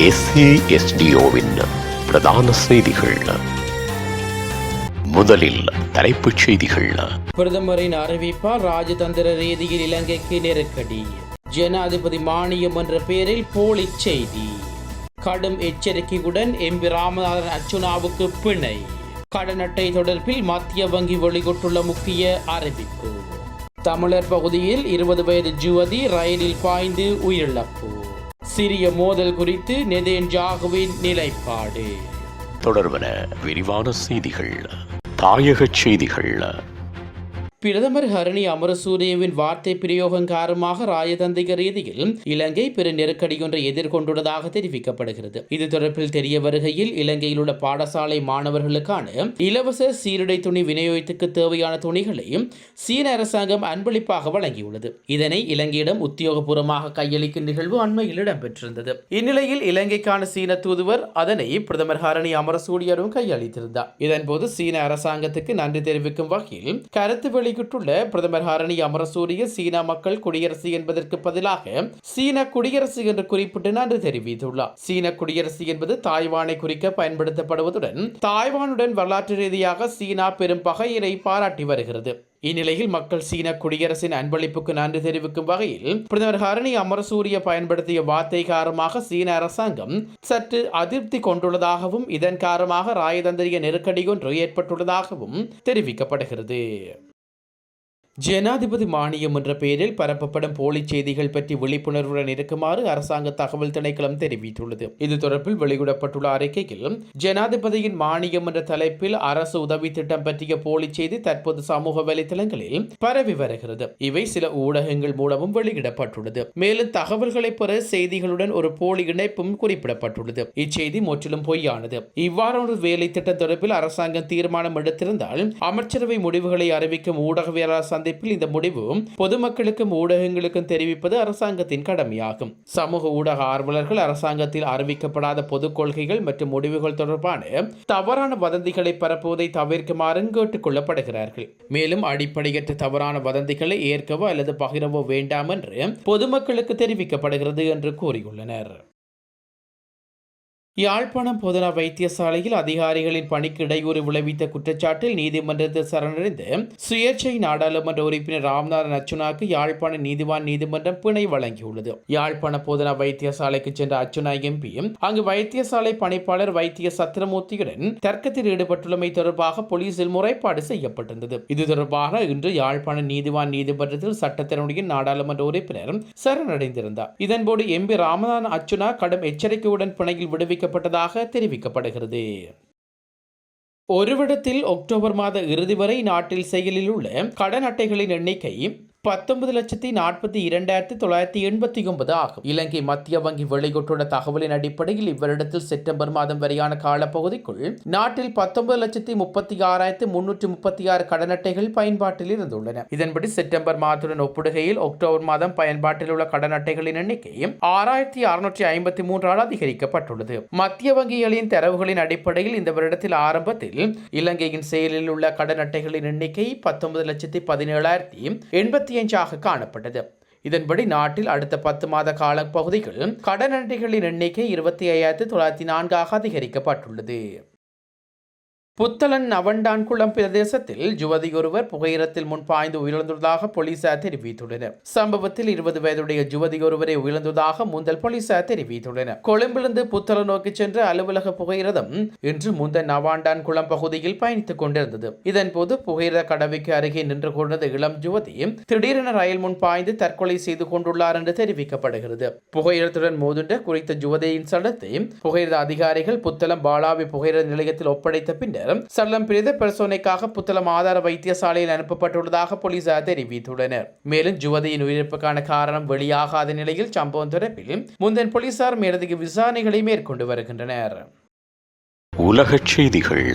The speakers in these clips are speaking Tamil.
SASDOவின் பிரதான செய்திகள். முதலில் தலைப்புச் செய்திகள். பிரதமரின் அறிவிப்பால் ராஜதந்திர ரீதியில் இலங்கைக்கு நெருக்கடி. ஜனாதிபதி மானியம் என்ற பெயரில் போலி செய்தி. கடும் எச்சரிக்கையுடன் MP ராமநாதன் அர்ச்சுனாவுக்கு பிணை. கடன் அட்டை தொடர்பில் மத்திய வங்கி வெளியிட்டுள்ள முக்கிய அறிவிப்பு. தமிழர் பகுதியில் 20 வயது யுவதி ரயிலில் பாய்ந்து உயிரிழப்பு. சிறிய மோதல் குறித்து நெதன்யாகுவின் நிலைப்பாடு. தொடர்பன விரிவான செய்திகள். தாயகச் செய்திகள். பிரதமர் ஹரணி அமரசூரியவின் வார்த்தை பிரயோகம் காரணமாக ராஜதந்திர ரீதியில் இலங்கை பெரு நெருக்கடியொன்றை எதிர்கொண்டுள்ளதாக தெரிவிக்கப்படுகிறது. இது தொடர்பில் தெரிய வருகையில் இலங்கையில் உள்ள பாடசாலை மாணவர்களுக்கான இலவச சீருடை துணி விநியோகத்துக்கு தேவையான துணிகளை சீன அரசாங்கம் அன்பளிப்பாக வழங்கியுள்ளது. இதனை இலங்கையிடம் உத்தியோகபூர்வமாக கையளிக்கும் நிகழ்வு அண்மையில் இடம்பெற்றிருந்தது. இந்நிலையில் இலங்கைக்கான சீன தூதுவர் அதனை பிரதமர் ஹரணி அமரசூரியரும் கையளித்திருந்தார். இதன்போது சீன அரசாங்கத்துக்கு நன்றி தெரிவிக்கும் வகையில் கருத்து வெளியிட்டுள்ள பிரதமர் ஹரணி அமரசூரிய சீனா மக்கள் குடியரசு என்பதற்கு பதிலாக சீன குடியரசு என்று குறிப்பிட்டு நன்றி தெரிவித்துள்ளார். சீன குடியரசு என்பது தாய்வானை குறிக்க பயன்படுத்தப்படுவதுடன் தாய்வானுடன் வரலாற்று ரீதியாக சீனா பெரும் பகையினை பாராட்டி வருகிறது. இந்நிலையில் மக்கள் சீன குடியரசின் அன்பளிப்புக்கு நன்றி தெரிவிக்கும் வகையில் பிரதமர் ஹரணி அமரசூரிய பயன்படுத்திய வார்த்தை காரணமாக சீன அரசாங்கம் சற்று அதிருப்தி கொண்டுள்ளதாகவும் இதன் காரணமாக ராஜதந்திர நெருக்கடி ஒன்று ஏற்பட்டுள்ளதாகவும் தெரிவிக்கப்படுகிறது. ஜனாதிபதி மானியம் என்ற பெயரில் பரப்பப்படும் போலி செய்திகள் பற்றி விழிப்புணர்வுடன் இருக்குமாறு அரசாங்க தகவல் திணைக்களம் தெரிவித்துள்ளது. இது தொடர்பில் வெளியிடப்பட்டுள்ள அறிக்கையில் ஜனாதிபதியின் மானியம் என்ற தலைப்பில் அரசு உதவி திட்டம் பற்றிய போலி செய்தி தற்போது சமூக வலைதளங்களில் பரவி வருகிறது. இவை சில ஊடகங்கள் மூலமும் வெளியிடப்பட்டுள்ளது. மேலும் தகவல்களை பெற செய்திகளுடன் ஒரு போலி இணைப்பும் குறிப்பிடப்பட்டுள்ளது. இச்செய்தி முற்றிலும் பொய்யானது. இவ்வாறான வேலை திட்டம் தொடர்பில் அரசாங்கம் தீர்மானம் எடுத்திருந்தால் அமைச்சரவை முடிவுகளை அறிவிக்கும் ஊடகவியலாளர் இந்த முடிவு பொதுமக்களுக்கும் ஊடகங்களுக்கும் தெரிவிப்பது அரசாங்கத்தின் கடமையாகும். சமூக ஊடக ஆர்வலர்கள் அரசாங்கத்தில் அறிவிக்கப்படாத பொது கொள்கைகள் மற்றும் முடிவுகள் தொடர்பான தவறான வதந்திகளை பரப்புவதை தவிர்க்குமாறு கேட்டுக் கொள்ளப்படுகிறார்கள். மேலும் அடிப்படையற்ற தவறான வதந்திகளை ஏற்கவோ அல்லது பகிரவோ வேண்டாம் என்று பொதுமக்களுக்கு தெரிவிக்கப்படுகிறது என்று கூறியுள்ளனர். யாழ்ப்பாணம் போதனா வைத்தியசாலையில் அதிகாரிகளின் பணிக்கு இடையூறு விளைவித்த குற்றச்சாட்டில் நீதிமன்றத்தில் சரணடைந்த சுயேட்சை நாடாளுமன்ற உறுப்பினர் ராமநாதன் அர்ச்சுனாவுக்கு யாழ்ப்பாண நீதிமன்றம் பிணை வழங்கியுள்ளது. யாழ்ப்பாண போதனா வைத்தியசாலைக்கு சென்ற அர்ச்சுனா MP அங்கு வைத்தியசாலை பணிப்பாளர் வைத்திய சத்திரமூர்த்தியுடன் தர்க்கத்தில் ஈடுபட்டுள்ளமை தொடர்பாக போலீசில் முறைப்பாடு செய்யப்பட்டிருந்தது. இது தொடர்பாக இன்று யாழ்ப்பாண நீதிமன்றத்தில் சட்டத்தினுடைய நாடாளுமன்ற உறுப்பினர் சரணடைந்திருந்தார். இதன்போது MP ராமநாதன் அர்ச்சுனா கடும் எச்சரிக்கையுடன் பிணையில் விடுவிக்க தெரிவிக்கப்படுகிறது. ஒருவிடத்தில் அக்டோபர் மாத இறுதி வரை நாட்டில் செயலில் உள்ள கடன் அட்டைகளின் எண்ணிக்கை 19,42,989 ஆகும். இலங்கை மத்திய வங்கி வெளியிட்டுள்ள தகவலின் அடிப்படையில் இவ்வருடத்தில் செப்டம்பர் மாதம் வரையான காலப்பகுதிக்குள் நாட்டில் 19,36,336 கடன் அட்டைகள் பயன்பாட்டில் இருந்துள்ளன. இதன்படி செப்டம்பர் மாதத்துடன் ஒப்பிடுகையில் அக்டோபர் மாதம் பயன்பாட்டில் உள்ள கடன் அட்டைகளின் எண்ணிக்கை 6,653 அதிகரிக்கப்பட்டுள்ளது. மத்திய வங்கிகளின் தரவுகளின் அடிப்படையில் இந்த வருடத்தில் ஆரம்பத்தில் இலங்கையின் செயலில் உள்ள கடன் அட்டைகளின் எண்ணிக்கை 19,17,085 காணப்பட்டது. இதன்படி நாட்டில் அடுத்த 10 மாத கால பகுதிகள் கடன் அட்டைகளின் எண்ணிக்கை 25,904 அதிகரிக்கப்பட்டுள்ளது. புத்தளன் நவண்டான்குளம் பிரதேசத்தில் யுவதி ஒருவர் புகையிரத்தில் முன் பாய்ந்து உயிரிழந்துள்ளதாக போலீசார் தெரிவித்துள்ளனர். சம்பவத்தில் 20 வயதுடைய யுவதி ஒருவரை உயிரிழந்ததாக முந்தல் போலீசார் தெரிவித்துள்ளனர். கொழும்பிலிருந்து புத்தளம் நோக்கி சென்ற அலுவலக புகையிரதம் இன்று முந்தல் நவாண்டான்குளம் பகுதியில் பயணித்துக் கொண்டிருந்தது. இதன்போது புகையிரத கடவைக்கு அருகே நின்று கொண்டிருந்த இளம் யுவதி திடீரென ரயில் முன் பாய்ந்து தற்கொலை செய்து கொண்டுள்ளார் என்று தெரிவிக்கப்படுகிறது. புகையிரத்துடன் மோதுண்ட குறித்த யுவதியின் சடலத்தை புகையிரத அதிகாரிகள் புத்தளம் பாலாவி புகையிரத நிலையத்தில் ஒப்படைத்த பின்னர் சடலம் பிரேத பரிசோதனைக்காக புத்தளம் ஆதார வைத்தியசாலையில் அனுப்பப்பட்டுள்ளதாக போலீசார் தெரிவித்துள்ளனர். மேலும் யுவதியின் உயிரிழப்புக்கான காரணம் வெளியாகாத நிலையில் சம்பவம் தொடர்பில் முந்தன் போலீசார் மேலதிக விசாரணைகளை மேற்கொண்டு வருகின்றனர். உலகச் செய்திகள்.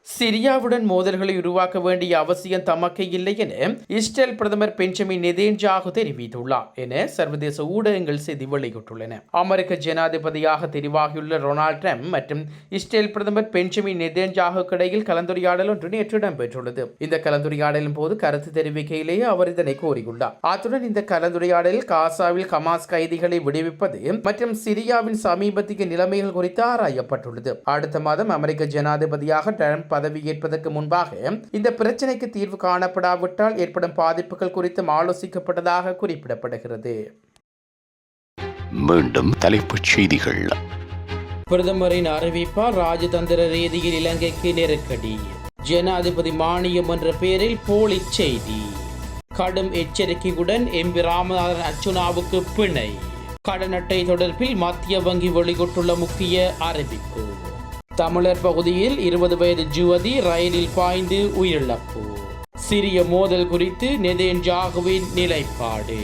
சிரியாவுடன் மோதல்களை உருவாக்க வேண்டிய அவசியம் தமக்கு இல்லை என இஸ்ரேல் பிரதமர் பெஞ்சமின் நெதன்யாகு தெரிவித்துள்ளார் என சர்வதேச ஊடகங்கள் செய்தி வெளியிட்டுள்ளன. அமெரிக்க ஜனாதிபதியாக தெரிவாகியுள்ள டொனால்ட் ட்ரம்ப் மற்றும் இஸ்ரேல் பிரதமர் பெஞ்சமின் நெதன்யாகுக்கு இடையில் கலந்துரையாடல் ஒன்று நேற்று இடம்பெற்றுள்ளது. இந்த கலந்துரையாடலின் போது கருத்து தெரிவிக்கையிலேயே அவர் இதனை கூறியுள்ளார். அத்துடன் இந்த கலந்துரையாடலில் காசாவில் ஹமாஸ் கைதிகளை விடுவிப்பது மற்றும் சிரியாவின் சமீபத்திய நிலைமைகள் குறித்து ஆராயப்பட்டுள்ளது. அடுத்த மாதம் அமெரிக்க ஜனாதிபதியாக ட்ரம்ப் பதவியேற்பதற்கு முன்பாக இந்த பிரச்சனைக்கு தீர்வு காணப்படாவிட்டால் ஏற்படும் பாதிப்புகள் குறித்தும் ஆலோசிக்கப்பட்டதாக குறிப்பிடப்படுகிறது. மீண்டும் தலைப்புச் செய்திகள். பிரதமரின் அறிவிப்பால் ராஜதந்திர ரீதியில் இலங்கைக்கு நெருக்கடி. ஜனாதிபதி மானியம் என்ற பெயரில் போலி செய்தி. கடும் எச்சரிக்கையுடன் எம்பி ராமநாதன் அர்ச்சுனாவுக்கு பிணை. கடன் அட்டை தொடர்பில் மத்திய வங்கி வெளியிட்டுள்ள முக்கிய அறிவிப்பு. தமிழர் பகுதியில் 20 வயது யுவதி ரயிலில் பாய்ந்து உயிரிழப்பு. சிறிய மோதல் குறித்து நெதன்யாகுவின் நிலைப்பாடு.